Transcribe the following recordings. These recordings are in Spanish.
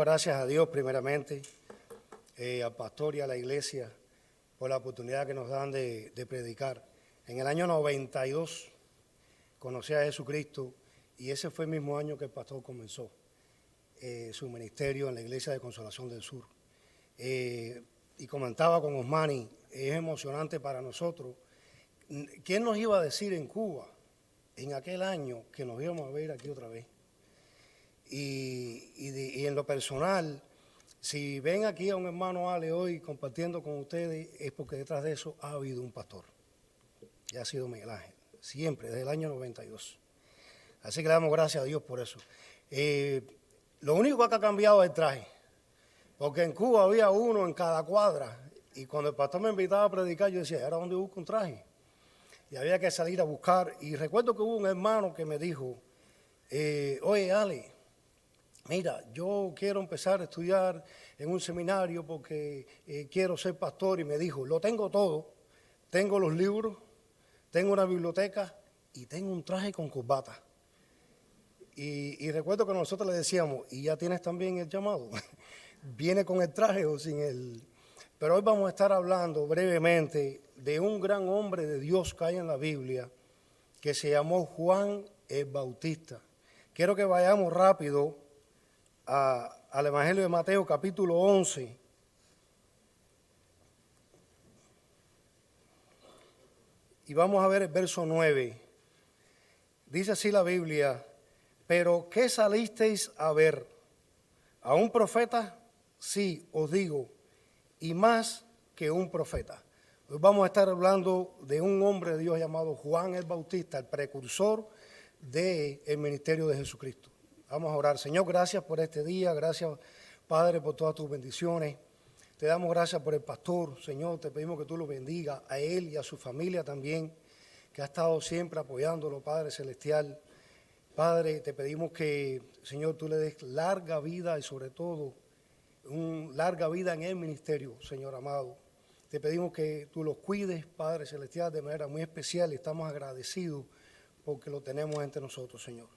gracias a Dios primeramente, al pastor y a la iglesia por la oportunidad que nos dan de predicar. En el año 92 conocí a Jesucristo y ese fue el mismo año que el pastor comenzó su ministerio en la Iglesia de Consolación del Sur. Y comentaba con Osmani, es emocionante para nosotros. ¿Quién nos iba a decir en Cuba, en aquel año, que nos íbamos a ver aquí otra vez? Y en lo personal, si ven aquí a un hermano Ale hoy compartiendo con ustedes, es porque detrás de eso ha habido un pastor. Y ha sido Miguel Ángel, siempre, desde el año 92. Así que le damos gracias a Dios por eso. Lo único que ha cambiado es el traje, porque en Cuba había uno en cada cuadra, y cuando el pastor me invitaba a predicar, yo decía, ¿ahora dónde busco un traje? Y había que salir a buscar, y recuerdo que hubo un hermano que me dijo, oye Ale, mira, yo quiero empezar a estudiar en un seminario porque quiero ser pastor, y me dijo, lo tengo todo, tengo los libros, tengo una biblioteca y tengo un traje con corbata. Y recuerdo que nosotros le decíamos, ¿y ya tienes también el llamado? ¿Viene con el traje o sin él? Pero hoy vamos a estar hablando brevemente de un gran hombre de Dios que hay en la Biblia, que se llamó Juan el Bautista. Quiero que vayamos rápido al Evangelio de Mateo, capítulo 11. Y vamos a ver el verso 9. Dice así la Biblia, pero ¿qué salisteis a ver? ¿A un profeta? Sí, os digo, y más que un profeta. Hoy vamos a estar hablando de un hombre de Dios llamado Juan el Bautista, el precursor del ministerio de Jesucristo. Vamos a orar. Señor, gracias por este día, gracias, Padre, por todas tus bendiciones. Te damos gracias por el pastor, Señor, te pedimos que tú lo bendigas, a él y a su familia también, que ha estado siempre apoyándolo, Padre Celestial. Padre, te pedimos que, Señor, tú le des larga vida y sobre todo, larga vida en el ministerio, Señor amado. Te pedimos que tú los cuides, Padre Celestial, de manera muy especial y estamos agradecidos porque lo tenemos entre nosotros, Señor.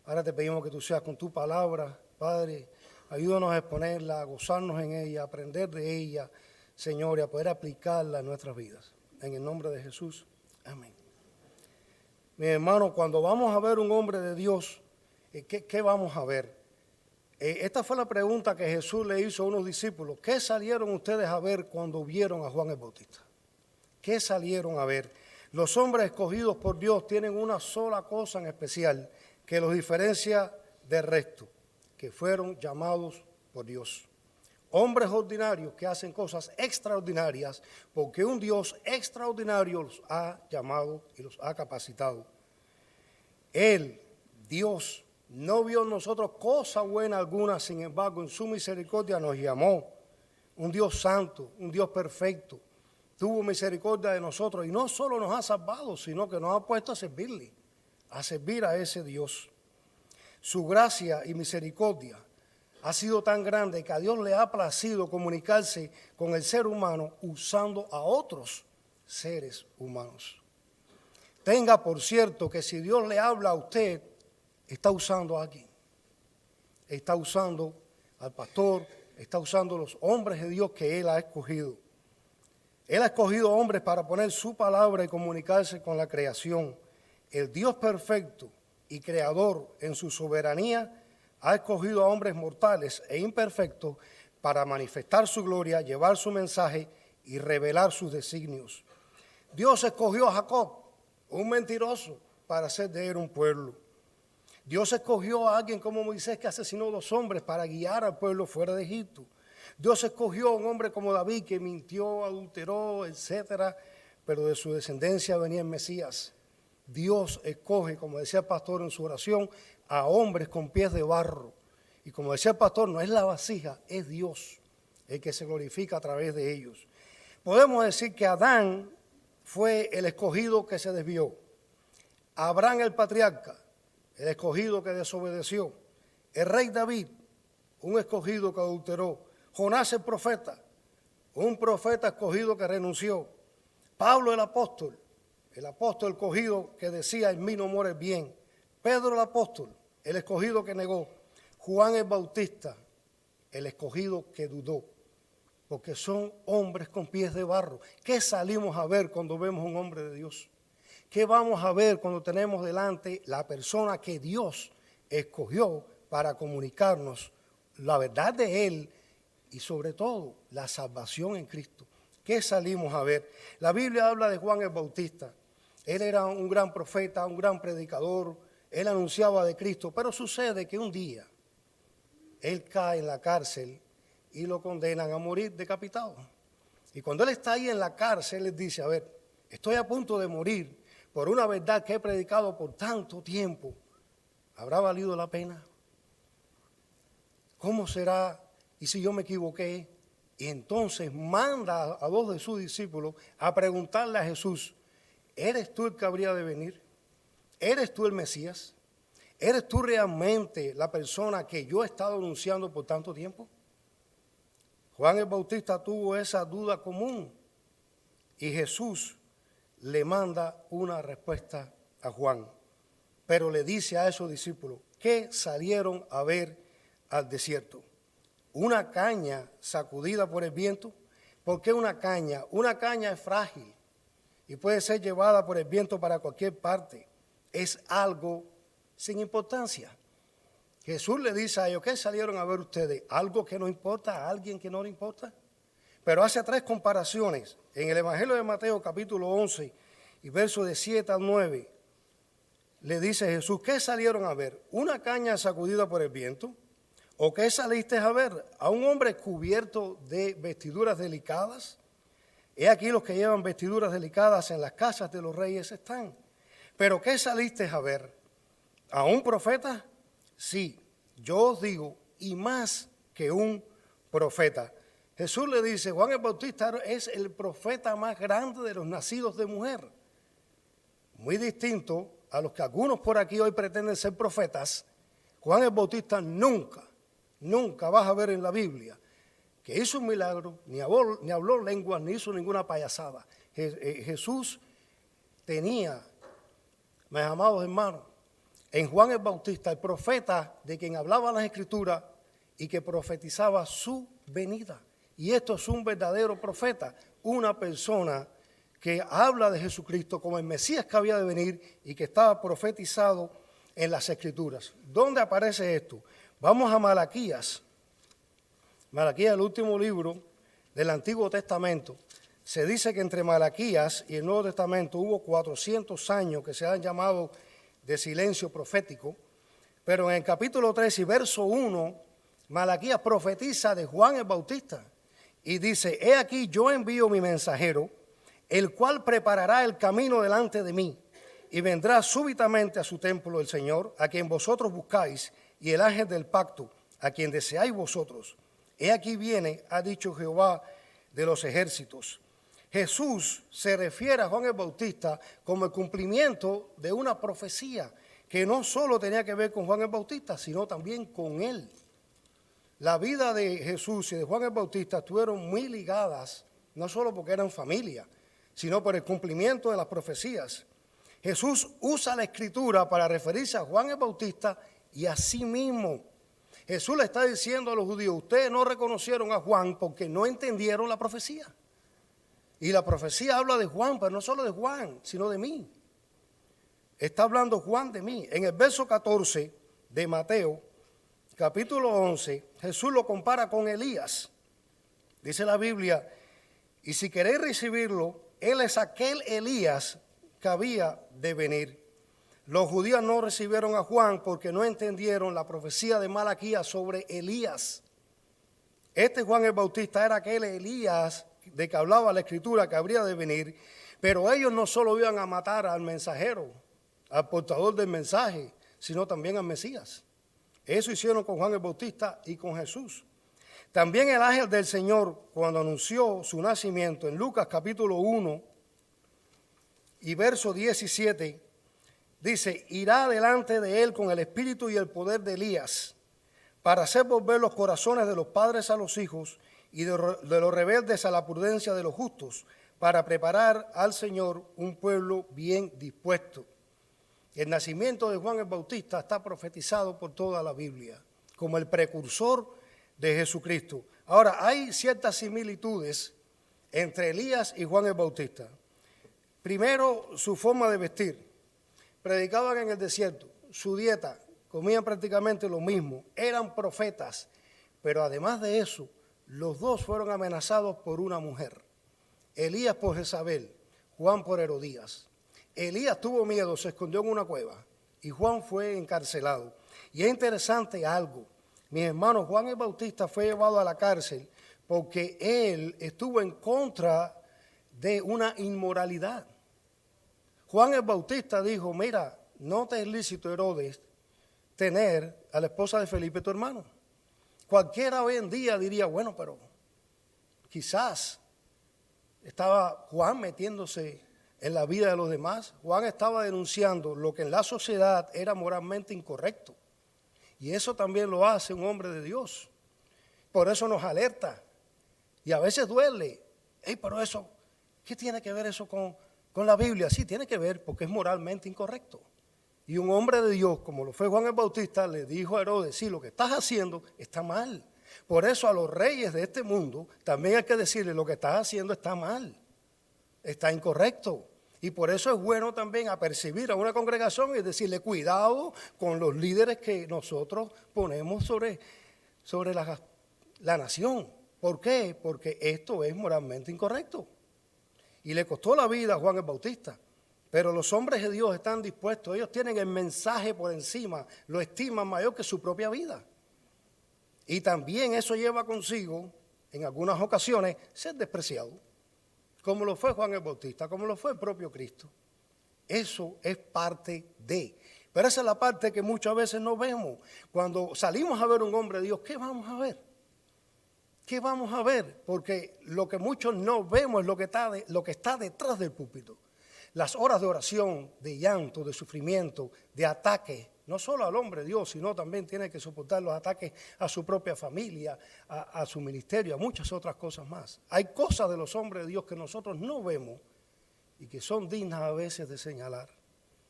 Ahora te pedimos que tú seas con tu palabra, Padre, ayúdanos a exponerla, a gozarnos en ella, a aprender de ella, Señor, y a poder aplicarla en nuestras vidas. En el nombre de Jesús, amén. Mi hermano, cuando vamos a ver un hombre de Dios, ¿qué vamos a ver? Esta fue la pregunta que Jesús le hizo a unos discípulos. ¿Qué salieron ustedes a ver cuando vieron a Juan el Bautista? ¿Qué salieron a ver? Los hombres escogidos por Dios tienen una sola cosa en especial que los diferencia del resto, que fueron llamados por Dios. Hombres ordinarios que hacen cosas extraordinarias porque un Dios extraordinario los ha llamado y los ha capacitado. Él, Dios, no vio en nosotros cosa buena alguna, sin embargo, en su misericordia nos llamó. Un Dios santo, un Dios perfecto, tuvo misericordia de nosotros y no solo nos ha salvado, sino que nos ha puesto a servirle, a servir a ese Dios. Su gracia y misericordia ha sido tan grande que a Dios le ha placido comunicarse con el ser humano usando a otros seres humanos. Tenga por cierto que si Dios le habla a usted, está usando a alguien. Está usando al pastor, está usando a los hombres de Dios que Él ha escogido. Él ha escogido hombres para poner su palabra y comunicarse con la creación. El Dios perfecto y creador en su soberanía ha escogido a hombres mortales e imperfectos para manifestar su gloria, llevar su mensaje y revelar sus designios. Dios escogió a Jacob, un mentiroso, para hacer de él un pueblo. Dios escogió a alguien como Moisés que asesinó 2 hombres para guiar al pueblo fuera de Egipto. Dios escogió a un hombre como David que mintió, adulteró, etcétera, pero de su descendencia venía el Mesías. Dios escoge, como decía el pastor en su oración, a hombres con pies de barro. Y como decía el pastor, no es la vasija, es Dios el que se glorifica a través de ellos. Podemos decir que Adán fue el escogido que se desvió. Abraham el patriarca, el escogido que desobedeció. El rey David, un escogido que adulteró. Jonás el profeta, un profeta escogido que renunció. Pablo el apóstol escogido que decía, en mí no muere bien. Pedro el apóstol, el escogido que negó. Juan el Bautista, el escogido que dudó, porque son hombres con pies de barro. ¿Qué salimos a ver cuando vemos un hombre de Dios? ¿Qué vamos a ver cuando tenemos delante la persona que Dios escogió para comunicarnos la verdad de Él y sobre todo la salvación en Cristo? ¿Qué salimos a ver? La Biblia habla de Juan el Bautista. Él era un gran profeta, un gran predicador, él anunciaba de Cristo, pero sucede que un día él cae en la cárcel y lo condenan a morir decapitado. Y cuando él está ahí en la cárcel, él dice, a ver, estoy a punto de morir por una verdad que he predicado por tanto tiempo. ¿Habrá valido la pena? ¿Cómo será? ¿Y si yo me equivoqué? Y entonces manda a 2 de sus discípulos a preguntarle a Jesús, ¿eres tú el que habría de venir? ¿Eres tú el Mesías? ¿Eres tú realmente la persona que yo he estado anunciando por tanto tiempo? Juan el Bautista tuvo esa duda común y Jesús le manda una respuesta a Juan, pero le dice a esos discípulos que salieron a ver al desierto. Una caña sacudida por el viento. ¿Por qué una caña? Una caña es frágil y puede ser llevada por el viento para cualquier parte. Es algo sin importancia. Jesús le dice a ellos, ¿qué salieron a ver ustedes? ¿Algo que no importa a alguien que no le importa? Pero hace 3 comparaciones. En el Evangelio de Mateo capítulo 11 y versos de 7 al 9, le dice Jesús, ¿qué salieron a ver? ¿Una caña sacudida por el viento? ¿O qué saliste a ver? ¿A un hombre cubierto de vestiduras delicadas? He aquí los que llevan vestiduras delicadas en las casas de los reyes están. ¿Pero qué saliste a ver? ¿A un profeta? Sí, yo os digo, y más que un profeta. Jesús le dice, Juan el Bautista es el profeta más grande de los nacidos de mujer. Muy distinto a los que algunos por aquí hoy pretenden ser profetas. Juan el Bautista nunca vas a ver en la Biblia que hizo un milagro, ni habló lenguas, ni hizo ninguna payasada. Jesús tenía, mis amados hermanos, en Juan el Bautista, el profeta de quien hablaba las Escrituras y que profetizaba su venida. Y esto es un verdadero profeta, una persona que habla de Jesucristo como el Mesías que había de venir y que estaba profetizado en las Escrituras. ¿Dónde aparece esto? Vamos a Malaquías. Malaquías, el último libro del Antiguo Testamento. Se dice que entre Malaquías y el Nuevo Testamento hubo 400 años que se han llamado de silencio profético, pero en el capítulo 3 y verso 1, Malaquías profetiza de Juan el Bautista y dice, he aquí yo envío mi mensajero, el cual preparará el camino delante de mí y vendrá súbitamente a su templo el Señor, a quien vosotros buscáis, y el ángel del pacto, a quien deseáis vosotros. He aquí viene, ha dicho Jehová de los ejércitos. Jesús se refiere a Juan el Bautista como el cumplimiento de una profecía que no solo tenía que ver con Juan el Bautista, sino también con él. La vida de Jesús y de Juan el Bautista estuvieron muy ligadas, no solo porque eran familia, sino por el cumplimiento de las profecías. Jesús usa la Escritura para referirse a Juan el Bautista y a sí mismo. Jesús le está diciendo a los judíos, ustedes no reconocieron a Juan porque no entendieron la profecía. Y la profecía habla de Juan, pero no solo de Juan, sino de mí. Está hablando Juan de mí. En el verso 14 de Mateo, capítulo 11, Jesús lo compara con Elías. Dice la Biblia, y si queréis recibirlo, él es aquel Elías que había de venir. Los judíos no recibieron a Juan porque no entendieron la profecía de Malaquías sobre Elías. Este Juan el Bautista era aquel Elías de que hablaba la Escritura que habría de venir, pero ellos no solo iban a matar al mensajero, al portador del mensaje, sino también al Mesías. Eso hicieron con Juan el Bautista y con Jesús. También el ángel del Señor, cuando anunció su nacimiento en Lucas capítulo 1 y verso 17, dice, irá delante de él con el espíritu y el poder de Elías, para hacer volver los corazones de los padres a los hijos y de los rebeldes a la prudencia de los justos, para preparar al Señor un pueblo bien dispuesto. El nacimiento de Juan el Bautista está profetizado por toda la Biblia como el precursor de Jesucristo. Ahora, hay ciertas similitudes entre Elías y Juan el Bautista. Primero, su forma de vestir. Predicaban en el desierto, su dieta, comían prácticamente lo mismo, eran profetas, pero además de eso, los dos fueron amenazados por una mujer. Elías por Jezabel, Juan por Herodías. Elías tuvo miedo, se escondió en una cueva y Juan fue encarcelado. Y es interesante algo, mis hermanos, Juan el Bautista fue llevado a la cárcel porque él estuvo en contra de una inmoralidad. Juan el Bautista dijo, mira, no te es lícito, Herodes, tener a la esposa de Felipe, tu hermano. Cualquiera hoy en día diría, bueno, pero quizás estaba Juan metiéndose en la vida de los demás. Juan estaba denunciando lo que en la sociedad era moralmente incorrecto. Y eso también lo hace un hombre de Dios. Por eso nos alerta. Y a veces duele. Pero eso, ¿qué tiene que ver eso con la Biblia? Sí, tiene que ver porque es moralmente incorrecto. Y un hombre de Dios, como lo fue Juan el Bautista, le dijo a Herodes, sí, lo que estás haciendo está mal. Por eso a los reyes de este mundo también hay que decirle, lo que estás haciendo está mal, está incorrecto. Y por eso es bueno también apercibir a una congregación y decirle, cuidado con los líderes que nosotros ponemos sobre la nación. ¿Por qué? Porque esto es moralmente incorrecto. Y le costó la vida a Juan el Bautista. Pero los hombres de Dios están dispuestos, ellos tienen el mensaje por encima, lo estiman mayor que su propia vida. Y también eso lleva consigo, en algunas ocasiones, ser despreciado, como lo fue Juan el Bautista, como lo fue el propio Cristo. Eso es parte de. Pero esa es la parte que muchas veces no vemos. Cuando salimos a ver un hombre de Dios, ¿qué vamos a ver? ¿Qué vamos a ver? Porque lo que muchos no vemos es lo que está detrás del púlpito. Las horas de oración, de llanto, de sufrimiento, de ataque, no solo al hombre de Dios, sino también tiene que soportar los ataques a su propia familia, a su ministerio, a muchas otras cosas más. Hay cosas de los hombres de Dios que nosotros no vemos y que son dignas a veces de señalar,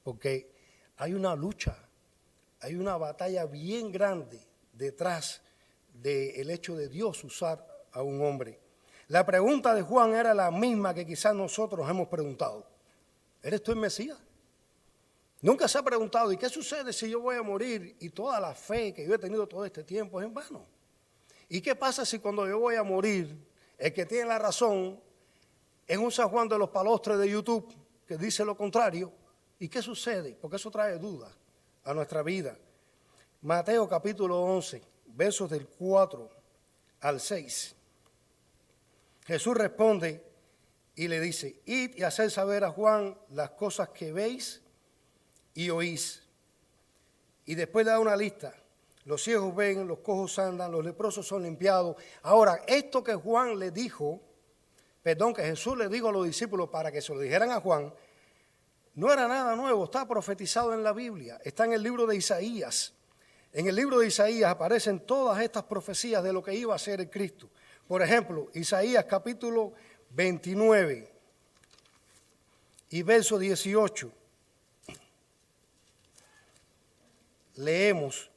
porque hay una lucha, hay una batalla bien grande detrás del hecho de Dios usar a un hombre. La pregunta de Juan era la misma que quizás nosotros hemos preguntado. ¿Eres tú el Mesías? Nunca se ha preguntado, ¿y qué sucede si yo voy a morir y toda la fe que yo he tenido todo este tiempo es en vano? ¿Y qué pasa si cuando yo voy a morir, el que tiene la razón es un San Juan de los Palostres de YouTube que dice lo contrario? ¿Y qué sucede? Porque eso trae dudas a nuestra vida. Mateo capítulo 11, versos del 4 al 6. Jesús responde y le dice, id y haced saber a Juan las cosas que veis y oís. Y después le da una lista. Los ciegos ven, los cojos andan, los leprosos son limpiados. Ahora, esto que que Jesús le dijo a los discípulos para que se lo dijeran a Juan, no era nada nuevo, está profetizado en la Biblia, está en el libro de Isaías. En el libro de Isaías aparecen todas estas profecías de lo que iba a ser el Cristo. Por ejemplo, Isaías capítulo 29 y verso 18. Leemos,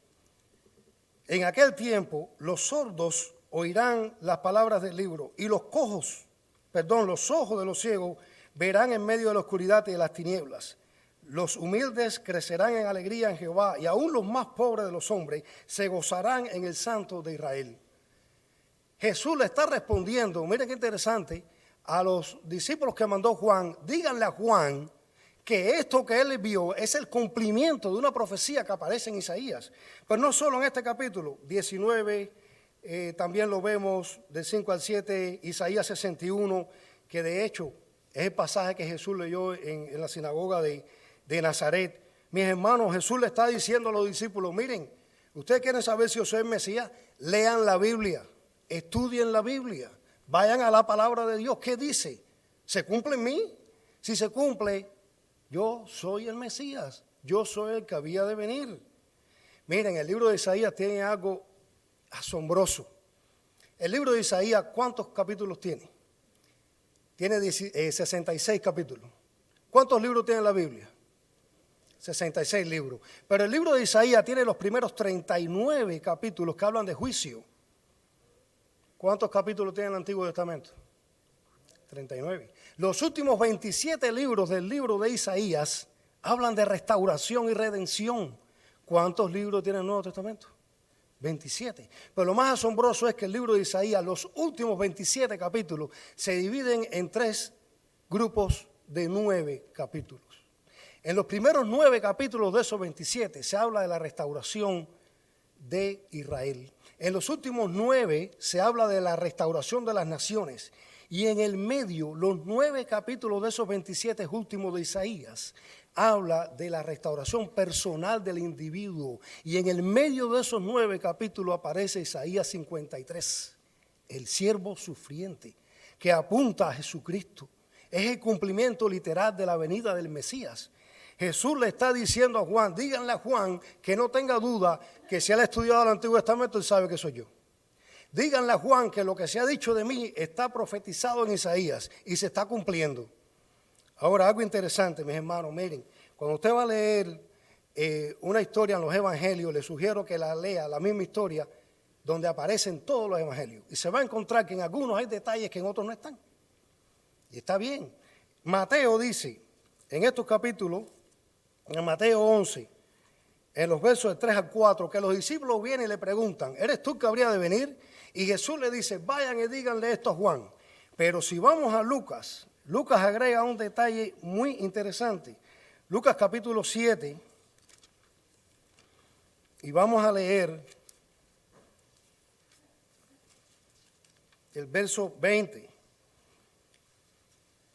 en aquel tiempo los sordos oirán las palabras del libro y los ojos de los ciegos verán en medio de la oscuridad y de las tinieblas. Los humildes crecerán en alegría en Jehová y aún los más pobres de los hombres se gozarán en el Santo de Israel. Jesús le está respondiendo, miren qué interesante, a los discípulos que mandó Juan, díganle a Juan que esto que él vio es el cumplimiento de una profecía que aparece en Isaías. Pero no solo en este capítulo, 19, también lo vemos del 5 al 7, Isaías 61, que de hecho es el pasaje que Jesús leyó en la sinagoga de Nazaret. Mis hermanos, Jesús le está diciendo a los discípulos, miren, ustedes quieren saber si yo soy el Mesías, lean la Biblia, estudien la Biblia, vayan a la palabra de Dios. ¿Qué dice? ¿Se cumple en mí? Si se cumple, yo soy el Mesías, yo soy el que había de venir. Miren, el libro de Isaías tiene algo asombroso. El libro de Isaías, ¿cuántos capítulos tiene? Tiene 66 capítulos. ¿Cuántos libros tiene la Biblia? 66 libros. Pero el libro de Isaías tiene los primeros 39 capítulos que hablan de juicio. ¿Cuántos capítulos tiene el Antiguo Testamento? 39. Los últimos 27 libros del libro de Isaías hablan de restauración y redención. ¿Cuántos libros tiene el Nuevo Testamento? 27. Pero lo más asombroso es que el libro de Isaías, los últimos 27 capítulos, se dividen en 3 grupos de 9 capítulos. En los primeros 9 capítulos de esos 27 se habla de la restauración de Israel. En los últimos 9 se habla de la restauración de las naciones. Y en el medio, los 9 capítulos de esos 27 últimos de Isaías habla de la restauración personal del individuo. Y en el medio de esos 9 capítulos aparece Isaías 53, el siervo sufriente, que apunta a Jesucristo. Es el cumplimiento literal de la venida del Mesías. Jesús le está diciendo a Juan, díganle a Juan que no tenga duda que si él ha estudiado el Antiguo Testamento, él sabe que soy yo. Díganle a Juan que lo que se ha dicho de mí está profetizado en Isaías y se está cumpliendo. Ahora, algo interesante, mis hermanos, miren, cuando usted va a leer una historia en los evangelios, le sugiero que la lea, la misma historia, donde aparecen todos los evangelios. Y se va a encontrar que en algunos hay detalles que en otros no están. Y está bien. Mateo dice, en estos capítulos, en Mateo 11, en los versos de 3 al 4, que los discípulos vienen y le preguntan, ¿eres tú que habría de venir? Y Jesús le dice, vayan y díganle esto a Juan. Pero si vamos a Lucas, Lucas agrega un detalle muy interesante. Lucas capítulo 7, y vamos a leer el verso 20.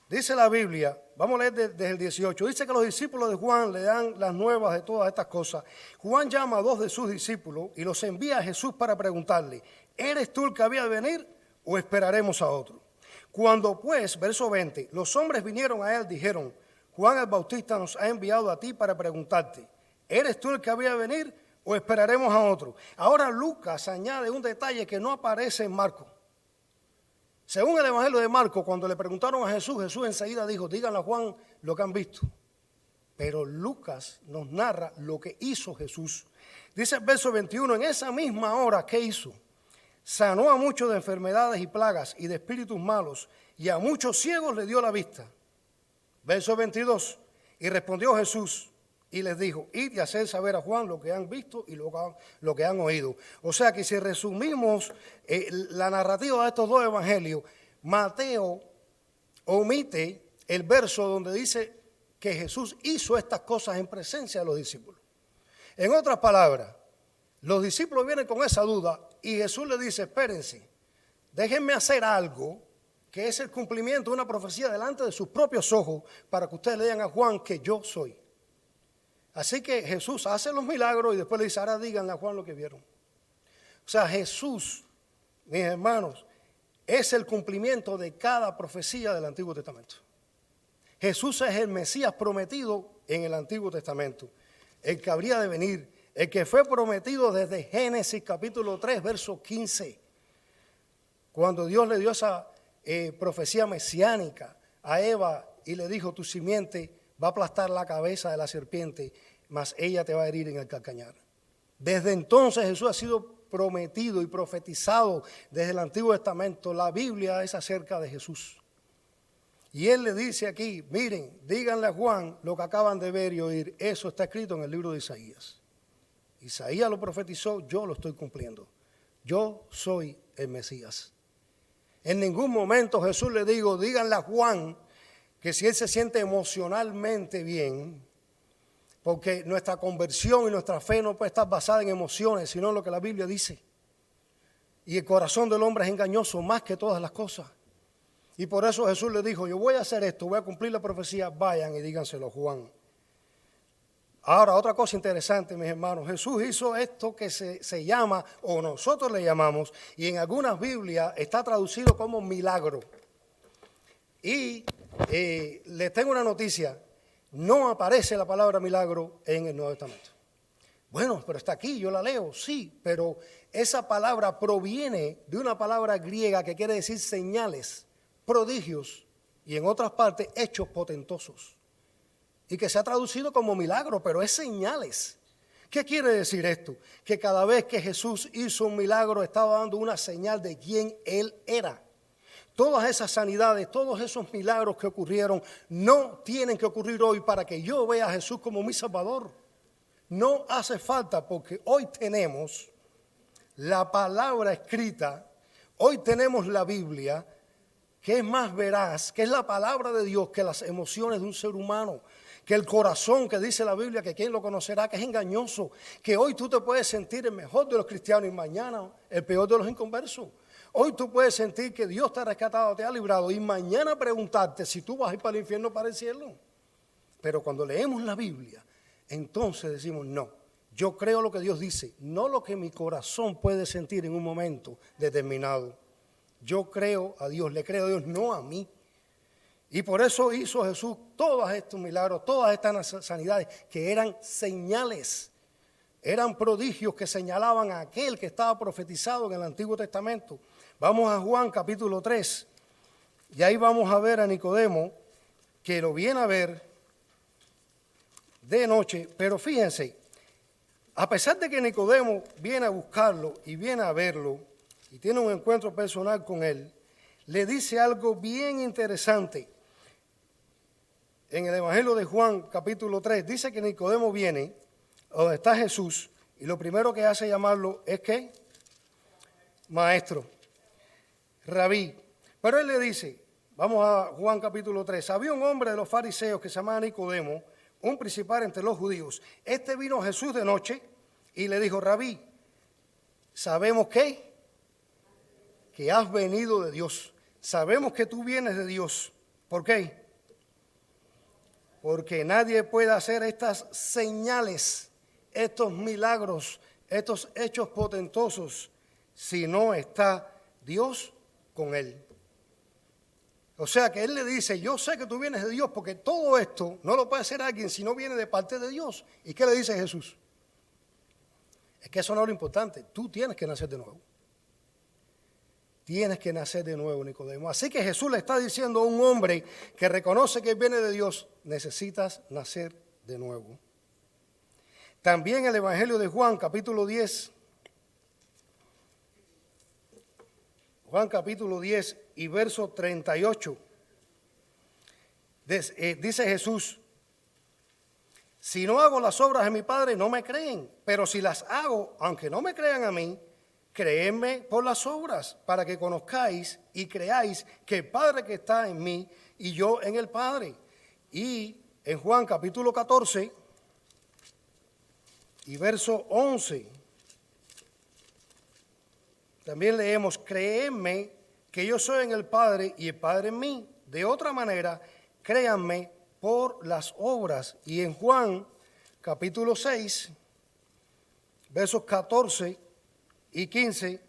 Dice la Biblia, vamos a leer desde el 18, dice que los discípulos de Juan le dan las nuevas de todas estas cosas. Juan llama a 2 de sus discípulos y los envía a Jesús para preguntarle, ¿eres tú el que había de venir o esperaremos a otro? Cuando pues, verso 20, los hombres vinieron a él, dijeron, Juan el Bautista nos ha enviado a ti para preguntarte, ¿eres tú el que había de venir o esperaremos a otro? Ahora Lucas añade un detalle que no aparece en Marcos. Según el Evangelio de Marcos, cuando le preguntaron a Jesús, Jesús enseguida dijo, díganle a Juan lo que han visto. Pero Lucas nos narra lo que hizo Jesús. Dice el verso 21, en esa misma hora, ¿qué hizo? Sanó a muchos de enfermedades y plagas y de espíritus malos, y a muchos ciegos le dio la vista. Verso 22, y respondió Jesús y les dijo, id y haced saber a Juan lo que han visto y lo que han oído. O sea que si resumimos la narrativa de estos 2 evangelios, Mateo omite el verso donde dice que Jesús hizo estas cosas en presencia de los discípulos. En otras palabras, los discípulos vienen con esa duda y Jesús les dice, espérense, déjenme hacer algo que es el cumplimiento de una profecía delante de sus propios ojos para que ustedes le digan a Juan que yo soy. Así que Jesús hace los milagros y después le dice, ahora díganle a Juan lo que vieron. O sea, Jesús, mis hermanos, es el cumplimiento de cada profecía del Antiguo Testamento. Jesús es el Mesías prometido en el Antiguo Testamento, el que habría de venir, el que fue prometido desde Génesis capítulo 3, verso 15, cuando Dios le dio esa profecía mesiánica a Eva y le dijo, tu simiente va a aplastar la cabeza de la serpiente, mas ella te va a herir en el calcañar. Desde entonces Jesús ha sido prometido y profetizado desde el Antiguo Testamento. La Biblia es acerca de Jesús. Y él le dice aquí, miren, díganle a Juan lo que acaban de ver y oír. Eso está escrito en el libro de Isaías. Isaías lo profetizó, yo lo estoy cumpliendo. Yo soy el Mesías. En ningún momento Jesús le digo, díganle a Juan que si él se siente emocionalmente bien, porque nuestra conversión y nuestra fe no puede estar basada en emociones, sino en lo que la Biblia dice. Y el corazón del hombre es engañoso más que todas las cosas. Y por eso Jesús le dijo, yo voy a hacer esto, voy a cumplir la profecía, vayan y díganselo a Juan. Ahora, otra cosa interesante, mis hermanos, Jesús hizo esto que se llama, o nosotros le llamamos, y en algunas Biblias está traducido como milagro. Y les tengo una noticia, no aparece la palabra milagro en el Nuevo Testamento. Bueno, pero está aquí, yo la leo, sí, pero esa palabra proviene de una palabra griega que quiere decir señales, prodigios y en otras partes hechos potentosos. Y que se ha traducido como milagro, pero es señales. ¿Qué quiere decir esto? Que cada vez que Jesús hizo un milagro estaba dando una señal de quién Él era. Todas esas sanidades, todos esos milagros que ocurrieron no tienen que ocurrir hoy para que yo vea a Jesús como mi Salvador. No hace falta, porque hoy tenemos la palabra escrita, hoy tenemos la Biblia, que es más veraz, que es la palabra de Dios, que las emociones de un ser humano, que el corazón, que dice la Biblia, que quien lo conocerá, que es engañoso, que hoy tú te puedes sentir el mejor de los cristianos y mañana el peor de los inconversos. Hoy tú puedes sentir que Dios te ha rescatado, te ha librado, y mañana preguntarte si tú vas a ir para el infierno o para el cielo. Pero cuando leemos la Biblia, entonces decimos, no, yo creo lo que Dios dice, no lo que mi corazón puede sentir en un momento determinado. Yo creo a Dios, le creo a Dios, no a mí. Y por eso hizo Jesús todos estos milagros, todas estas sanidades, que eran señales, eran prodigios que señalaban a aquel que estaba profetizado en el Antiguo Testamento. Vamos a Juan capítulo 3, y ahí vamos a ver a Nicodemo, que lo viene a ver de noche, pero fíjense, a pesar de que Nicodemo viene a buscarlo y viene a verlo, y tiene un encuentro personal con él, le dice algo bien interesante. En el Evangelio de Juan, capítulo 3, dice que Nicodemo viene a donde está Jesús, y lo primero que hace llamarlo es ¿qué? Maestro, rabí. Pero él le dice, vamos a Juan capítulo 3, había un hombre de los fariseos que se llamaba Nicodemo, un principal entre los judíos. Este vino a Jesús de noche y le dijo, rabí, ¿sabemos qué? Que has venido de Dios. Sabemos que tú vienes de Dios. ¿Por qué? Porque nadie puede hacer estas señales, estos milagros, estos hechos potentosos, si no está Dios con él. O sea que él le dice, yo sé que tú vienes de Dios, porque todo esto no lo puede hacer alguien si no viene de parte de Dios. ¿Y qué le dice Jesús? Es que eso no es lo importante, tú tienes que nacer de nuevo. Tienes que nacer de nuevo, Nicodemo. Así que Jesús le está diciendo a un hombre que reconoce que viene de Dios, necesitas nacer de nuevo. También el Evangelio de Juan, capítulo 10. Juan capítulo 10 y verso 38. Dice Jesús, si no hago las obras de mi Padre, no me creen. Pero si las hago, aunque no me crean a mí, créenme por las obras, para que conozcáis y creáis que el Padre que está en mí y yo en el Padre. Y en Juan capítulo 14 y verso 11, también leemos, créenme que yo soy en el Padre y el Padre en mí. De otra manera, créanme por las obras. Y en Juan capítulo 6, versos 14 y 15,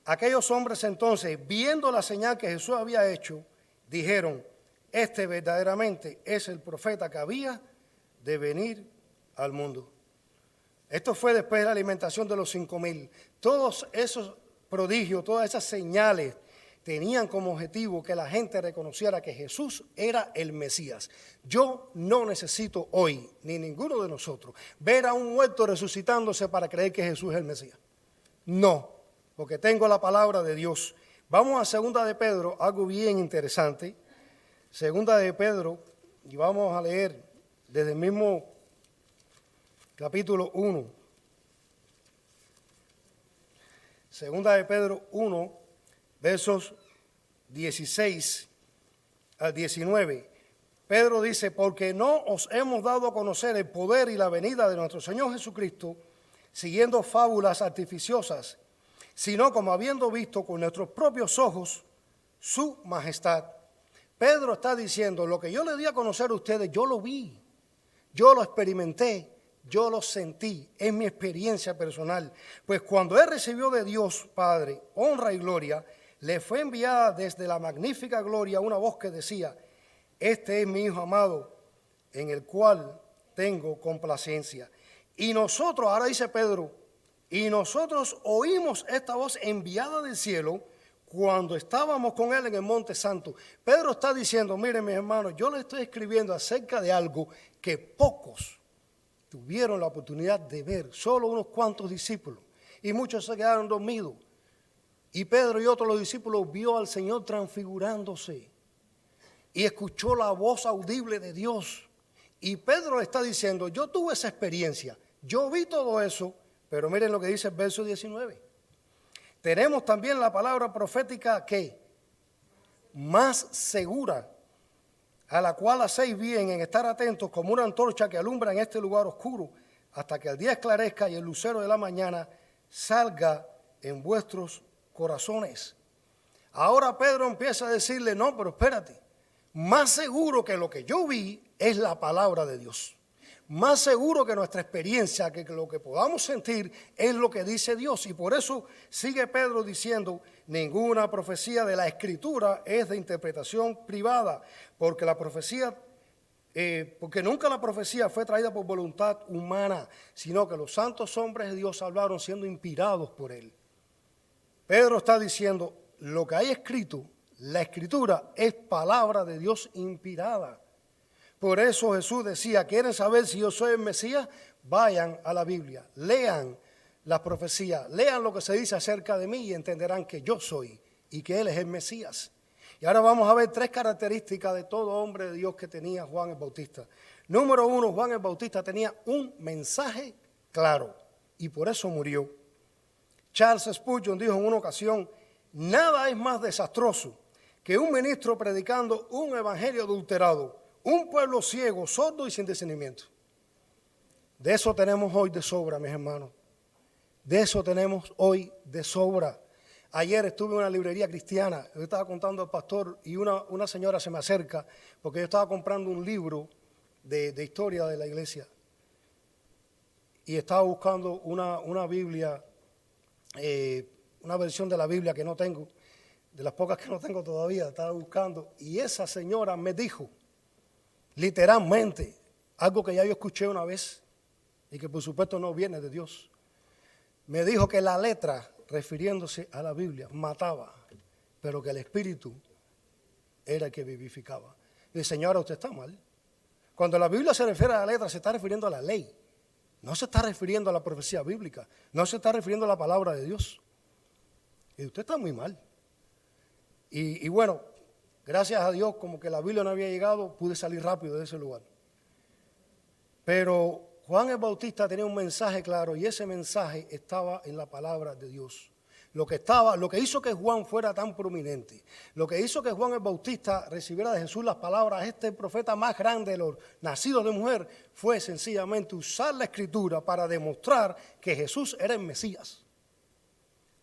aquellos hombres entonces, viendo la señal que Jesús había hecho, dijeron, este verdaderamente es el profeta que había de venir al mundo. Esto fue después de la alimentación de los 5,000. Todos esos prodigios, todas esas señales tenían como objetivo que la gente reconociera que Jesús era el Mesías. Yo no necesito hoy, ni ninguno de nosotros, ver a un muerto resucitándose para creer que Jesús es el Mesías. No, porque tengo la palabra de Dios. Vamos a 2 de Pedro, algo bien interesante. 2 de Pedro, y vamos a leer desde el mismo capítulo 1. 2 de Pedro 1, versos 16 al 19. Pedro dice, porque no os hemos dado a conocer el poder y la venida de nuestro Señor Jesucristo, siguiendo fábulas artificiosas, sino como habiendo visto con nuestros propios ojos su majestad. Pedro está diciendo, lo que yo le di a conocer a ustedes, yo lo vi, yo lo experimenté, yo lo sentí, es mi experiencia personal. Pues cuando él recibió de Dios Padre honra y gloria, le fue enviada desde la magnífica gloria una voz que decía, este es mi Hijo amado, en el cual tengo complacencia. Y nosotros, ahora dice Pedro, y nosotros oímos esta voz enviada del cielo cuando estábamos con él en el Monte Santo. Pedro está diciendo, miren mis hermanos, yo les estoy escribiendo acerca de algo que pocos tuvieron la oportunidad de ver, solo unos cuantos discípulos, y muchos se quedaron dormidos. Y Pedro y otros los discípulos vio al Señor transfigurándose y escuchó la voz audible de Dios. Y Pedro le está diciendo, yo tuve esa experiencia, yo vi todo eso, pero miren lo que dice el verso 19. Tenemos también la palabra profética que más segura, a la cual hacéis bien en estar atentos como una antorcha que alumbra en este lugar oscuro, hasta que el día esclarezca y el lucero de la mañana salga en vuestros corazones. Ahora Pedro empieza a decirle, no, pero espérate, más seguro que lo que yo vi es la palabra de Dios. Más seguro que nuestra experiencia, que lo que podamos sentir es lo que dice Dios. Y por eso sigue Pedro diciendo, ninguna profecía de la Escritura es de interpretación privada, porque la profecía, porque nunca la profecía fue traída por voluntad humana, sino que los santos hombres de Dios hablaron siendo inspirados por él. Pedro está diciendo, lo que hay escrito, la Escritura es palabra de Dios inspirada. Por eso Jesús decía, ¿quieren saber si yo soy el Mesías? Vayan a la Biblia, lean las profecías, lean lo que se dice acerca de mí y entenderán que yo soy y que Él es el Mesías. Y ahora vamos a ver 3 características de todo hombre de Dios que tenía Juan el Bautista. Número 1, Juan el Bautista tenía un mensaje claro y por eso murió. Charles Spurgeon dijo en una ocasión, nada es más desastroso que un ministro predicando un evangelio adulterado, un pueblo ciego, sordo y sin discernimiento. De eso tenemos hoy de sobra, mis hermanos. De eso tenemos hoy de sobra. Ayer estuve en una librería cristiana, yo estaba contando al pastor y una señora se me acerca porque yo estaba comprando un libro de historia de la iglesia y estaba buscando una Biblia, una versión de la Biblia que no tengo, de las pocas que no tengo todavía, estaba buscando y esa señora me dijo, literalmente, algo que ya yo escuché una vez y que por supuesto no viene de Dios. Me dijo que la letra, refiriéndose a la Biblia, mataba, pero que el Espíritu era el que vivificaba. Y dice, señora, usted está mal. Cuando la Biblia se refiere a la letra, se está refiriendo a la ley. No se está refiriendo a la profecía bíblica. No se está refiriendo a la palabra de Dios. Y usted está muy mal. Y bueno, gracias a Dios, como que la Biblia no había llegado, pude salir rápido de ese lugar. Pero Juan el Bautista tenía un mensaje claro y ese mensaje estaba en la palabra de Dios. Lo que hizo que Juan fuera tan prominente, lo que hizo que Juan el Bautista recibiera de Jesús las palabras, este profeta más grande de los nacidos de mujer, fue sencillamente usar la Escritura para demostrar que Jesús era el Mesías.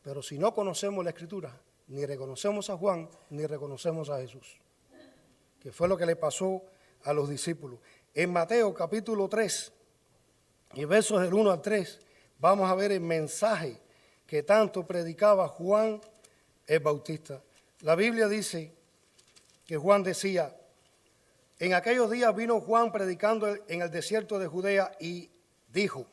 Pero si no conocemos la Escritura, ni reconocemos a Juan, ni reconocemos a Jesús, que fue lo que le pasó a los discípulos. En Mateo capítulo 3, y versos del 1 al 3, vamos a ver el mensaje que tanto predicaba Juan el Bautista. La Biblia dice que Juan decía, en aquellos días vino Juan predicando en el desierto de Judea y dijo,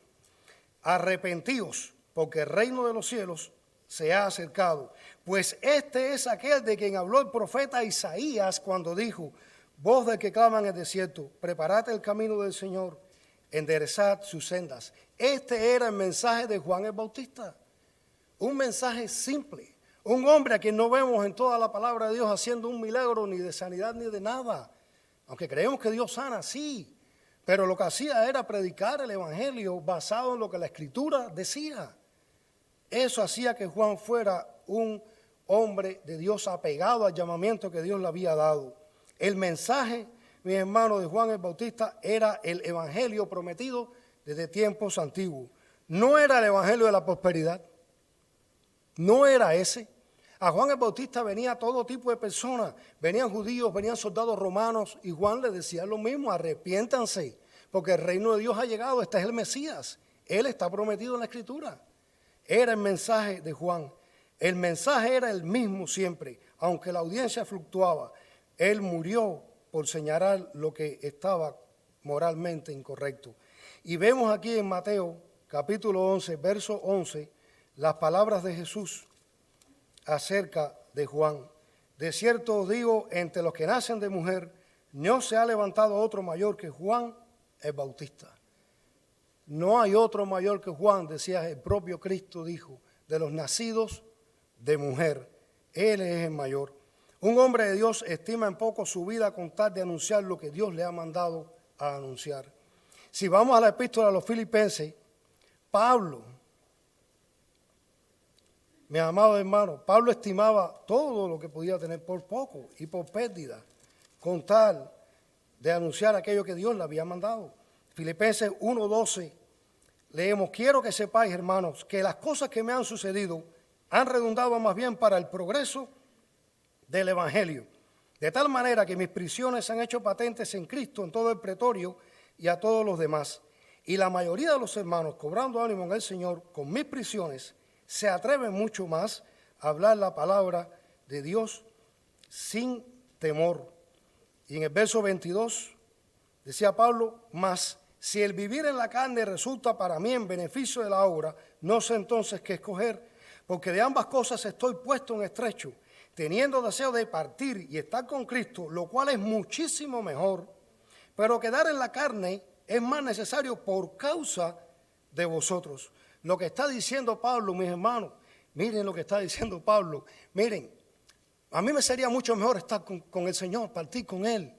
arrepentíos, porque el reino de los cielos se ha acercado. Pues este es aquel de quien habló el profeta Isaías cuando dijo, voz del que clama en el desierto, preparad el camino del Señor, enderezad sus sendas. Este era el mensaje de Juan el Bautista. Un mensaje simple. Un hombre a quien no vemos en toda la palabra de Dios haciendo un milagro ni de sanidad ni de nada. Aunque creemos que Dios sana, sí. Pero lo que hacía era predicar el evangelio basado en lo que la Escritura decía. Eso hacía que Juan fuera un hombre de Dios apegado al llamamiento que Dios le había dado. El mensaje, mis hermanos, de Juan el Bautista era el evangelio prometido desde tiempos antiguos. No era el evangelio de la prosperidad, no era ese. A Juan el Bautista venía todo tipo de personas, venían judíos, venían soldados romanos y Juan les decía lo mismo, arrepiéntanse, porque el reino de Dios ha llegado, este es el Mesías, Él está prometido en la Escritura. Era el mensaje de Juan. El mensaje era el mismo siempre, aunque la audiencia fluctuaba. Él murió por señalar lo que estaba moralmente incorrecto. Y vemos aquí en Mateo, capítulo 11, verso 11, las palabras de Jesús acerca de Juan. De cierto os digo, entre los que nacen de mujer, no se ha levantado otro mayor que Juan el Bautista. No hay otro mayor que Juan, decía el propio Cristo, dijo, de los nacidos de mujer. Él es el mayor. Un hombre de Dios estima en poco su vida con tal de anunciar lo que Dios le ha mandado a anunciar. Si vamos a la epístola a los Filipenses, Pablo, mi amado hermano, Pablo estimaba todo lo que podía tener por poco y por pérdida, con tal de anunciar aquello que Dios le había mandado. Filipenses 1:12, leemos: quiero que sepáis, hermanos, que las cosas que me han sucedido han redundado más bien para el progreso del Evangelio, de tal manera que mis prisiones se han hecho patentes en Cristo en todo el pretorio y a todos los demás. Y la mayoría de los hermanos, cobrando ánimo en el Señor, con mis prisiones, se atreven mucho más a hablar la palabra de Dios sin temor. Y en el verso 22 decía Pablo: mas si el vivir en la carne resulta para mí en beneficio de la obra, no sé entonces qué escoger, porque de ambas cosas estoy puesto en estrecho, teniendo deseo de partir y estar con Cristo, lo cual es muchísimo mejor, pero quedar en la carne es más necesario por causa de vosotros. Lo que está diciendo Pablo, mis hermanos, miren lo que está diciendo Pablo, miren, a mí me sería mucho mejor estar con el Señor, partir con Él,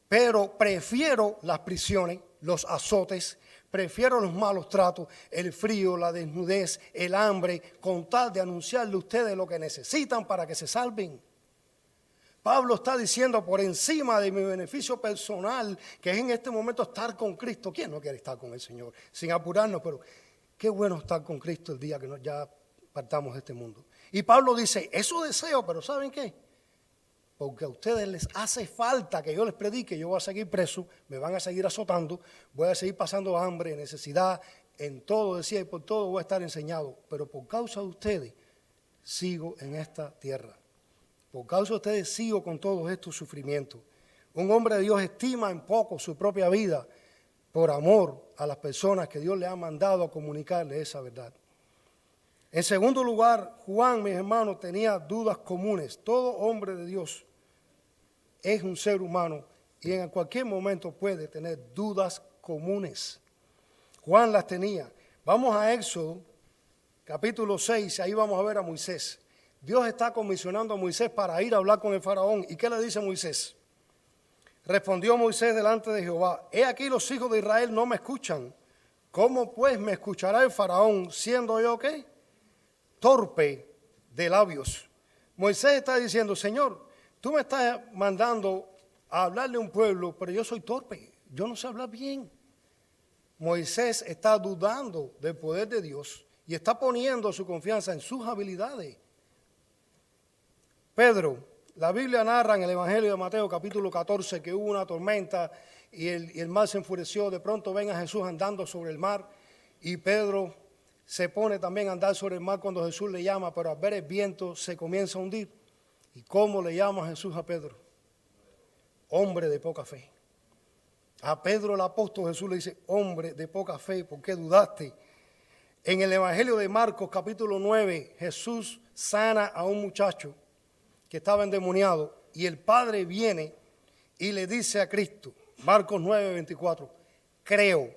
pero prefiero las prisiones, los azotes, prefiero los malos tratos, el frío, la desnudez, el hambre, con tal de anunciarle a ustedes lo que necesitan para que se salven. Pablo está diciendo, por encima de mi beneficio personal, que es en este momento estar con Cristo. ¿Quién no quiere estar con el Señor? Sin apurarnos, pero qué bueno estar con Cristo el día que ya partamos de este mundo. Y Pablo dice, eso deseo, pero ¿saben qué? Porque a ustedes les hace falta que yo les predique, yo voy a seguir preso, me van a seguir azotando, voy a seguir pasando hambre, necesidad, en todo, decía, y por todo voy a estar enseñado. Pero por causa de ustedes sigo en esta tierra. Por causa de ustedes sigo con todos estos sufrimientos. Un hombre de Dios estima en poco su propia vida por amor a las personas que Dios le ha mandado a comunicarle esa verdad. En segundo lugar, Juan, mis hermanos, tenía dudas comunes. Todo hombre de Dios es un ser humano y en cualquier momento puede tener dudas comunes. Juan las tenía. Vamos a Éxodo, capítulo 6, ahí vamos a ver a Moisés. Dios está comisionando a Moisés para ir a hablar con el faraón. ¿Y qué le dice Moisés? Respondió Moisés delante de Jehová: he aquí los hijos de Israel no me escuchan. ¿Cómo pues me escuchará el faraón, siendo yo qué? Torpe de labios. Moisés está diciendo: Señor, tú me estás mandando a hablarle a un pueblo, pero yo soy torpe, yo no sé hablar bien. Moisés está dudando del poder de Dios y está poniendo su confianza en sus habilidades. Pedro, la Biblia narra en el Evangelio de Mateo capítulo 14 que hubo una tormenta y el mar se enfureció. De pronto ven a Jesús andando sobre el mar y Pedro se pone también a andar sobre el mar cuando Jesús le llama, pero al ver el viento se comienza a hundir. ¿Y cómo le llama Jesús a Pedro? Hombre de poca fe. A Pedro el apóstol Jesús le dice: hombre de poca fe, ¿por qué dudaste? En el Evangelio de Marcos capítulo 9, Jesús sana a un muchacho que estaba endemoniado y el padre viene y le dice a Cristo, Marcos 9, 24, creo,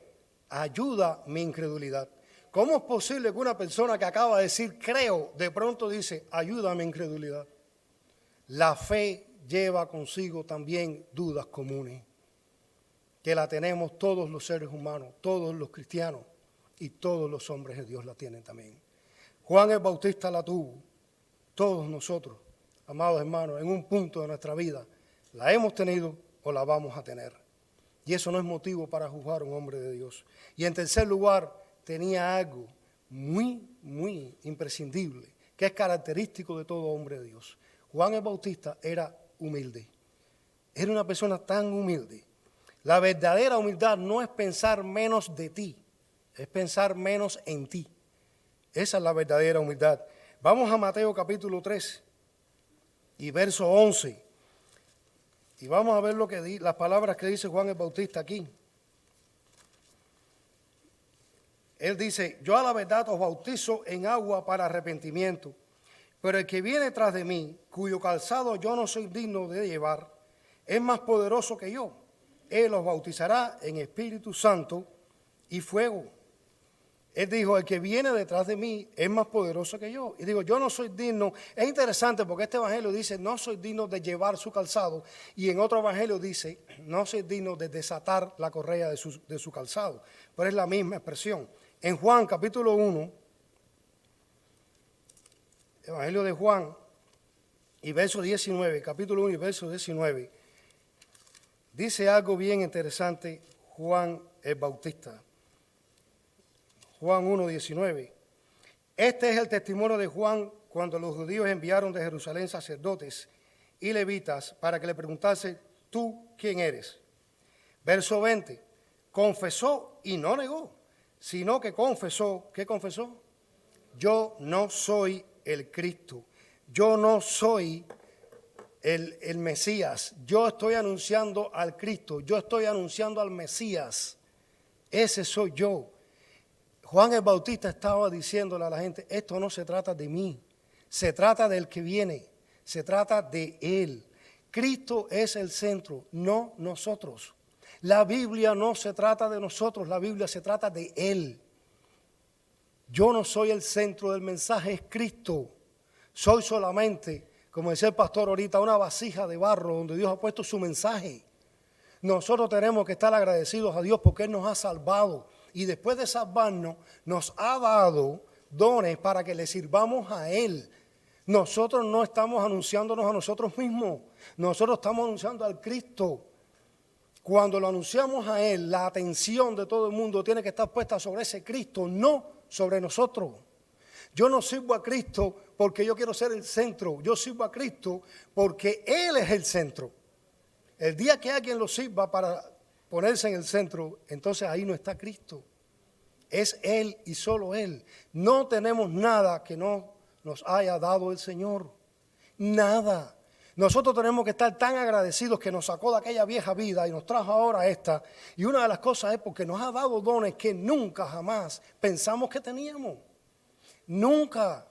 ayuda mi incredulidad. ¿Cómo es posible que una persona que acaba de decir creo, de pronto dice ayuda mi incredulidad? La fe lleva consigo también dudas comunes, que la tenemos todos los seres humanos, todos los cristianos y todos los hombres de Dios la tienen también. Juan el Bautista la tuvo, todos nosotros, amados hermanos, en un punto de nuestra vida la hemos tenido o la vamos a tener. Y eso no es motivo para juzgar a un hombre de Dios. Y en tercer lugar, tenía algo muy, muy imprescindible, que es característico de todo hombre de Dios. Juan el Bautista era humilde. Era una persona tan humilde. La verdadera humildad no es pensar menos de ti, es pensar menos en ti. Esa es la verdadera humildad. Vamos a Mateo capítulo 3 y verso 11. Y vamos a ver las palabras que dice Juan el Bautista aquí. Él dice: yo a la verdad os bautizo en agua para arrepentimiento, Pero el que viene tras de mí, cuyo calzado yo no soy digno de llevar, es más poderoso que yo. Él los bautizará en Espíritu Santo y fuego. Él dijo, el que viene detrás de mí es más poderoso que yo. Y digo, yo no soy digno. Es interesante porque este evangelio dice, no soy digno de llevar su calzado. Y en otro evangelio dice, no soy digno de desatar la correa de su calzado. Pero es la misma expresión. En Juan capítulo 1, evangelio de Juan, y verso 19, capítulo 1 y verso 19, dice algo bien interesante Juan el Bautista. Juan 1, 19. Este es el testimonio de Juan cuando los judíos enviaron de Jerusalén sacerdotes y levitas para que le preguntase, ¿tú quién eres? Verso 20. Confesó y no negó, sino que confesó. ¿Qué confesó? Yo no soy el Cristo. Yo no soy el Mesías. Yo estoy anunciando al Cristo. Yo estoy anunciando al Mesías. Ese soy yo. Juan el Bautista estaba diciéndole a la gente, esto no se trata de mí, se trata del que viene, se trata de Él. Cristo es el centro, no nosotros. La Biblia no se trata de nosotros, la Biblia se trata de Él. Yo no soy el centro del mensaje, es Cristo. Soy solamente, como decía el pastor ahorita, una vasija de barro donde Dios ha puesto su mensaje. Nosotros tenemos que estar agradecidos a Dios porque Él nos ha salvado. Y después de salvarnos, nos ha dado dones para que le sirvamos a Él. Nosotros no estamos anunciándonos a nosotros mismos. Nosotros estamos anunciando al Cristo. Cuando lo anunciamos a Él, la atención de todo el mundo tiene que estar puesta sobre ese Cristo, no sobre nosotros. Yo no sirvo a Cristo porque yo quiero ser el centro. Yo sirvo a Cristo porque Él es el centro. El día que alguien lo sirva para ponerse en el centro, entonces ahí no está Cristo. Es Él y solo Él. No tenemos nada que no nos haya dado el Señor. Nada. Nosotros tenemos que estar tan agradecidos que nos sacó de aquella vieja vida y nos trajo ahora a esta. Y una de las cosas es porque nos ha dado dones que nunca jamás pensamos que teníamos. Nunca.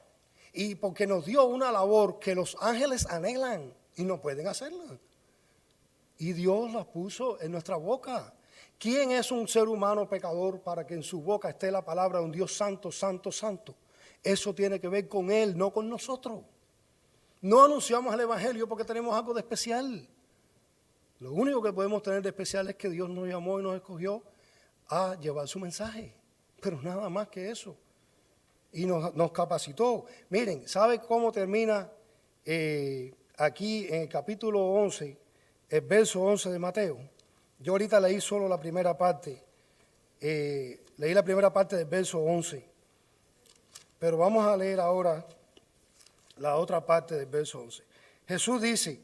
Y porque nos dio una labor que los ángeles anhelan y no pueden hacerla. Y Dios la puso en nuestra boca. ¿Quién es un ser humano pecador para que en su boca esté la palabra de un Dios santo, santo, santo? Eso tiene que ver con Él, no con nosotros. No anunciamos el Evangelio porque tenemos algo de especial. Lo único que podemos tener de especial es que Dios nos llamó y nos escogió a llevar su mensaje. Pero nada más que eso. Y nos capacitó. Miren, ¿sabe cómo termina aquí en el capítulo 11? El verso 11 de Mateo. Yo ahorita leí solo la primera parte. Leí la primera parte del verso 11. Pero vamos a leer ahora la otra parte del verso 11. Jesús dice,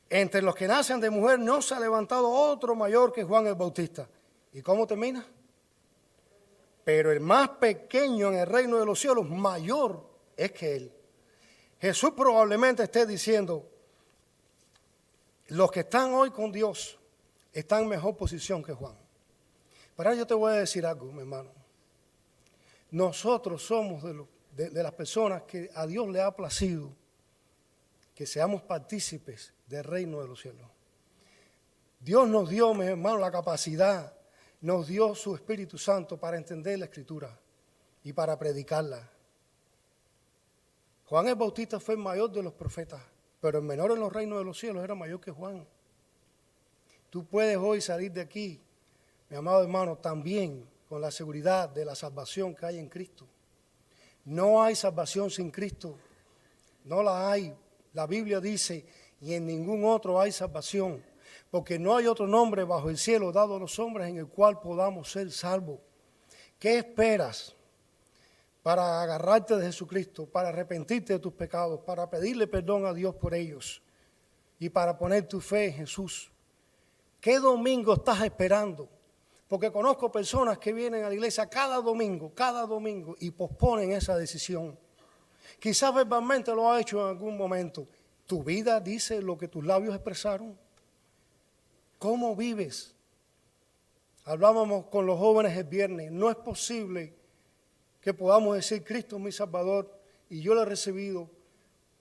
entre los que nacen de mujer no se ha levantado otro mayor que Juan el Bautista. ¿Y cómo termina? Pero el más pequeño en el reino de los cielos, mayor es que él. Jesús probablemente esté diciendo, los que están hoy con Dios están en mejor posición que Juan. Pero ahora yo te voy a decir algo, mi hermano. Nosotros somos de las personas que a Dios le ha placido que seamos partícipes del reino de los cielos. Dios nos dio, mi hermano, la capacidad, nos dio su Espíritu Santo para entender la Escritura y para predicarla. Juan el Bautista fue el mayor de los profetas, pero el menor en los reinos de los cielos era mayor que Juan. Tú puedes hoy salir de aquí, mi amado hermano, también con la seguridad de la salvación que hay en Cristo. No hay salvación sin Cristo, no la hay. La Biblia dice, y en ningún otro hay salvación, porque no hay otro nombre bajo el cielo dado a los hombres en el cual podamos ser salvos. ¿Qué esperas para agarrarte de Jesucristo, para arrepentirte de tus pecados, para pedirle perdón a Dios por ellos y para poner tu fe en Jesús? ¿Qué domingo estás esperando? Porque conozco personas que vienen a la iglesia cada domingo, y posponen esa decisión. Quizás verbalmente lo ha hecho en algún momento. ¿Tu vida dice lo que tus labios expresaron? ¿Cómo vives? Hablábamos con los jóvenes el viernes. No es posible que podamos decir Cristo es mi Salvador y yo lo he recibido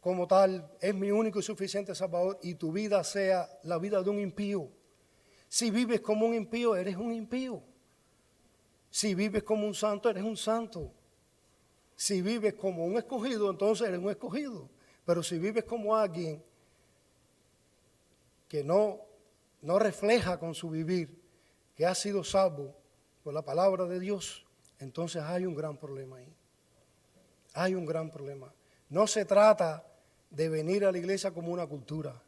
como tal es mi único y suficiente Salvador y tu vida sea la vida de un impío. Si vives como un impío, eres un impío. Si vives como un santo, eres un santo. Si vives como un escogido, entonces eres un escogido. Pero si vives como alguien que no refleja con su vivir que ha sido salvo por la palabra de Dios, entonces hay un gran problema ahí. Hay un gran problema. No se trata de venir a la iglesia como una cultura.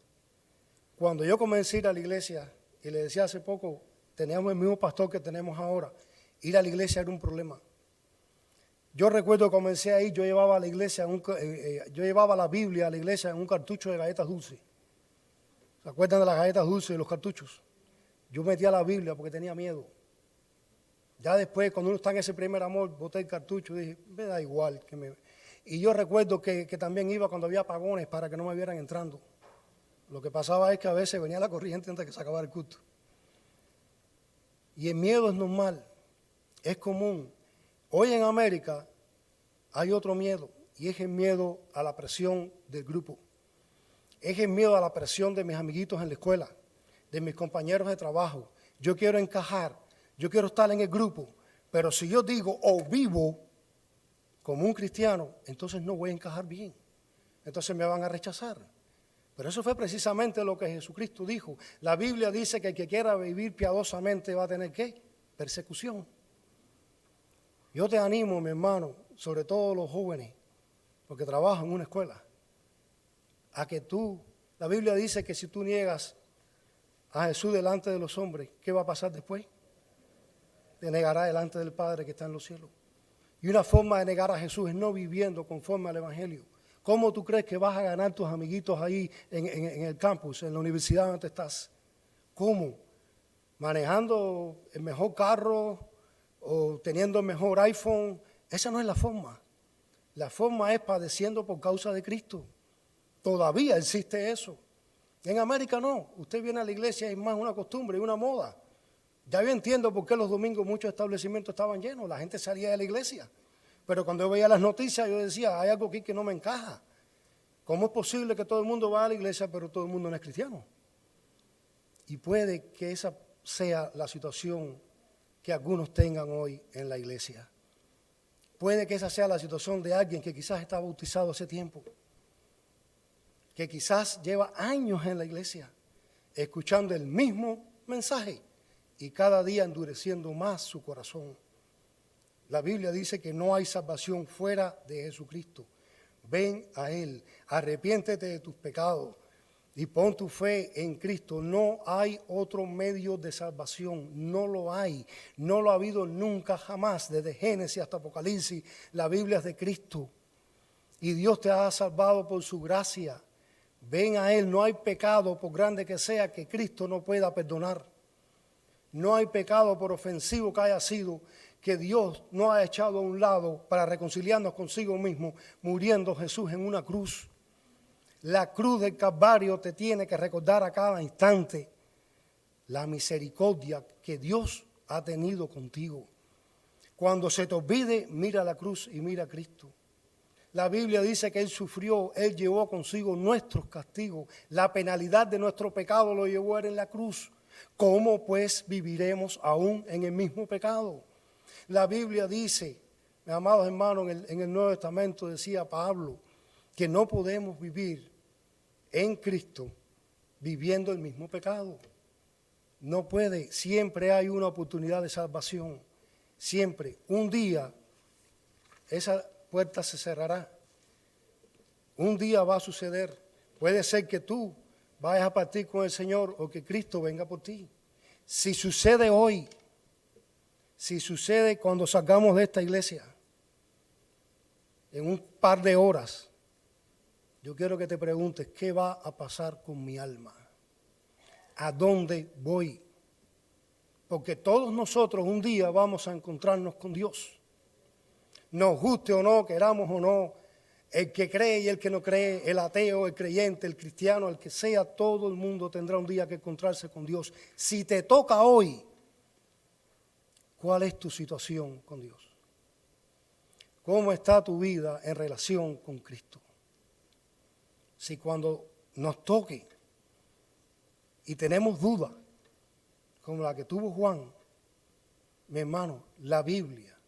Cuando yo comencé a ir a la iglesia, y le decía hace poco, teníamos el mismo pastor que tenemos ahora, ir a la iglesia era un problema. Yo recuerdo que comencé ahí, yo llevaba a la iglesia, yo llevaba la Biblia a la iglesia en un cartucho de galletas dulces. ¿Se acuerdan de las galletas dulces y los cartuchos? Yo metía la Biblia porque tenía miedo. Ya después, cuando uno está en ese primer amor, boté el cartucho y dije, me da igual. Y yo recuerdo que también iba cuando había apagones para que no me vieran entrando. Lo que pasaba es que a veces venía la corriente antes de que se acabara el culto. Y el miedo es normal, es común. Hoy en América hay otro miedo, y es el miedo a la presión del grupo. Es el miedo a la presión de mis amiguitos en la escuela, de mis compañeros de trabajo. Yo quiero encajar, yo quiero estar en el grupo, pero si yo digo o vivo como un cristiano, entonces no voy a encajar bien. Entonces me van a rechazar. Pero eso fue precisamente lo que Jesucristo dijo. La Biblia dice que el que quiera vivir piadosamente va a tener ¿qué? Persecución. Yo te animo, mi hermano, sobre todo los jóvenes, porque trabajan en una escuela, a que la Biblia dice que si tú niegas a Jesús delante de los hombres, ¿qué va a pasar después? Te negará delante del Padre que está en los cielos. Y una forma de negar a Jesús es no viviendo conforme al Evangelio. ¿Cómo tú crees que vas a ganar tus amiguitos ahí en el campus, en la universidad donde estás? ¿Cómo? ¿Manejando el mejor carro o teniendo el mejor iPhone? Esa no es la forma. La forma es padeciendo por causa de Cristo. Todavía existe eso. En América no. Usted viene a la iglesia y es más una costumbre y una moda. Ya yo entiendo por qué los domingos muchos establecimientos estaban llenos. La gente salía de la iglesia. Pero cuando yo veía las noticias yo decía, hay algo aquí que no me encaja. ¿Cómo es posible que todo el mundo vaya a la iglesia pero todo el mundo no es cristiano? Y puede que esa sea la situación que algunos tengan hoy en la iglesia. Puede que esa sea la situación de alguien que quizás está bautizado hace tiempo, que quizás lleva años en la iglesia, escuchando el mismo mensaje y cada día endureciendo más su corazón. La Biblia dice que no hay salvación fuera de Jesucristo. Ven a Él, arrepiéntete de tus pecados y pon tu fe en Cristo. No hay otro medio de salvación, no lo hay. No lo ha habido nunca, jamás, desde Génesis hasta Apocalipsis. La Biblia es de Cristo y Dios te ha salvado por su gracia. Ven a Él, no hay pecado, por grande que sea, que Cristo no pueda perdonar. No hay pecado, por ofensivo que haya sido, que Dios no ha echado a un lado para reconciliarnos consigo mismo, muriendo Jesús en una cruz. La cruz del Calvario te tiene que recordar a cada instante la misericordia que Dios ha tenido contigo. Cuando se te olvide, mira la cruz y mira a Cristo. La Biblia dice que Él sufrió, Él llevó consigo nuestros castigos. La penalidad de nuestro pecado lo llevó Él en la cruz. ¿Cómo pues viviremos aún en el mismo pecado? La Biblia dice, mis amados hermanos, en el Nuevo Testamento decía Pablo, que no podemos vivir en Cristo viviendo el mismo pecado. No puede, siempre hay una oportunidad de salvación. Siempre, un día, esa puerta se cerrará. Un día va a suceder. Puede ser que tú vayas a partir con el Señor o que Cristo venga por ti. Si sucede hoy, si sucede cuando salgamos de esta iglesia, en un par de horas, yo quiero que te preguntes, ¿qué va a pasar con mi alma? ¿A dónde voy? Porque todos nosotros un día vamos a encontrarnos con Dios. Nos guste o no, queramos o no, el que cree y el que no cree, el ateo, el creyente, el cristiano, el que sea, todo el mundo tendrá un día que encontrarse con Dios. Si te toca hoy, ¿cuál es tu situación con Dios? ¿Cómo está tu vida en relación con Cristo? si cuando nos toque y tenemos dudas, como la que tuvo Juan, mi hermano, la Biblia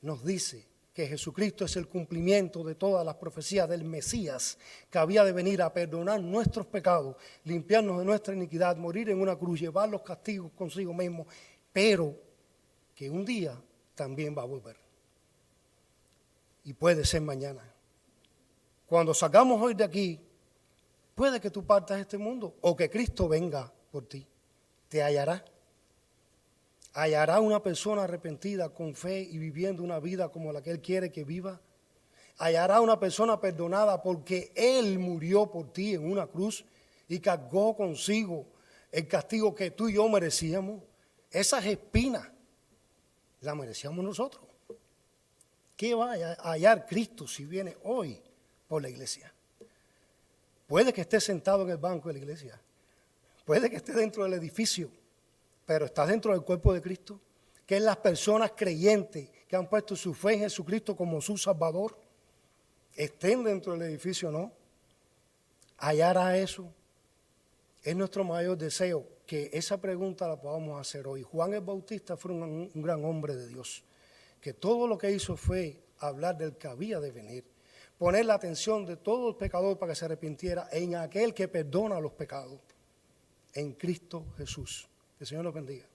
nos dice que Jesucristo es el cumplimiento de todas las profecías del Mesías, que había de venir a perdonar nuestros pecados, limpiarnos de nuestra iniquidad, morir en una cruz, llevar los castigos consigo mismo, pero que un día también va a volver. Y puede ser mañana. Cuando salgamos hoy de aquí, puede que tú partas de este mundo o que Cristo venga por ti. Te hallará. ¿Hallará una persona arrepentida con fe y viviendo una vida como la que Él quiere que viva? ¿Hallará una persona perdonada porque Él murió por ti en una cruz y cargó consigo el castigo que tú y yo merecíamos? Esas espinas las merecíamos nosotros. ¿Qué va a hallar Cristo si viene hoy por la iglesia? Puede que esté sentado en el banco de la iglesia, puede que esté dentro del edificio, pero está dentro del cuerpo de Cristo, que es las personas creyentes que han puesto su fe en Jesucristo como su Salvador, estén dentro del edificio o no. Hallará eso. Es nuestro mayor deseo que esa pregunta la podamos hacer hoy. Juan el Bautista fue un gran hombre de Dios, que todo lo que hizo fue hablar del que había de venir, poner la atención de todo el pecador para que se arrepintiera en aquel que perdona los pecados, en Cristo Jesús. Que el Señor nos bendiga.